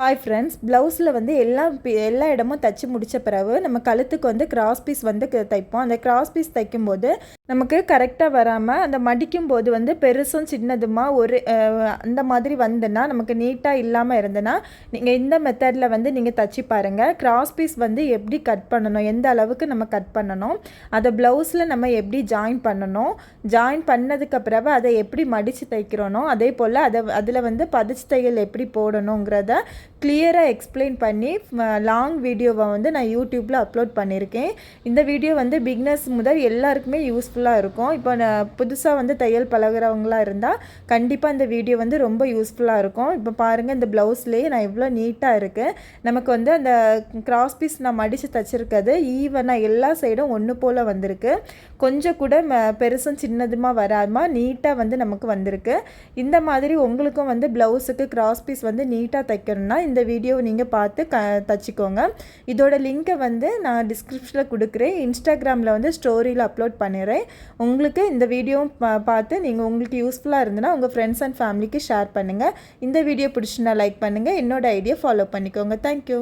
Hi friends, ப்ளவுஸில் வந்து எல்லா இடமும் தைச்சி முடித்த பிறகு நம்ம கழுத்துக்கு வந்து கிராஸ் பீஸ் வந்து தைப்போம். அந்த கிராஸ் பீஸ் தைக்கும்போது நமக்கு கரெக்டாக வராமல் அந்த மடிக்கும் போது வந்து பெருசும் சின்னதுமா அந்த மாதிரி வந்துன்னா நமக்கு நீட்டாக இல்லாமல் இருந்ததுன்னா நீங்கள் இந்த மெத்தடில் வந்து நீங்கள் தைச்சி பாருங்கள். கிராஸ் பீஸ் வந்து எப்படி கட் பண்ணணும், எந்த அளவுக்கு நம்ம கட் பண்ணணும், அதை ப்ளவுஸில் நம்ம எப்படி ஜாயின் பண்ணணும், ஜாயின் பண்ணதுக்கு பிறகு அதை எப்படி மடித்து தைக்கிறோனோ அதே போல் அதில் வந்து பதிச்சு தையல் எப்படி போடணுங்கிறத கிளியராக எக்ஸ்பிளைன் பண்ணி லாங் வீடியோவை வந்து நான் யூடியூப்பில் அப்லோட் பண்ணியிருக்கேன். இந்த வீடியோ வந்து பிகினர்ஸ் முதல் எல்லாருக்குமே யூஸ்ஃபுல்லாக இருக்கும். இப்போ நான் புதுசாக வந்து தையல் பழகிறவங்களாக இருந்தால் கண்டிப்பாக இந்த வீடியோ வந்து ரொம்ப யூஸ்ஃபுல்லாக இருக்கும். இப்போ பாருங்கள், இந்த ப்ளவுஸ்லேயே நான் எவ்வளோ நீட்டாக இருக்குது. நமக்கு வந்து அந்த கிராஸ் பீஸ் நான் மடித்து தைச்சிருக்கிறது ஈவனாக எல்லா சைடும் ஒன்று போல் வந்திருக்கு. கொஞ்சம் கூட பெருசும் சின்னதுமாக வராமல் நீட்டாக வந்து நமக்கு வந்திருக்கு. இந்த மாதிரி உங்களுக்கும் வந்து ப்ளவுஸுக்கு கிராஸ் பீஸ் வந்து நீட்டாக தைக்கணும்னா இந்த வீடியோவை நீங்கள் பார்த்து தச்சுக்கோங்க. இதோட லிங்க்கை வந்து நான் டிஸ்கிரிப்ஷனில் கொடுக்குறேன். இன்ஸ்டாகிராமில் வந்து ஸ்டோரியில் அப்லோட் பண்ணிடுறேன். உங்களுக்கு இந்த வீடியோவும் பார்த்து நீங்கள் உங்களுக்கு யூஸ்ஃபுல்லாக இருந்ததுன்னா உங்கள் ஃப்ரெண்ட்ஸ் அண்ட் ஃபேமிலிக்கு ஷேர் பண்ணுங்கள். இந்த வீடியோ பிடிச்சுன்னா லைக் பண்ணுங்கள். என்னோட ஐடியா ஃபாலோ பண்ணிக்கோங்க. தேங்க்யூ.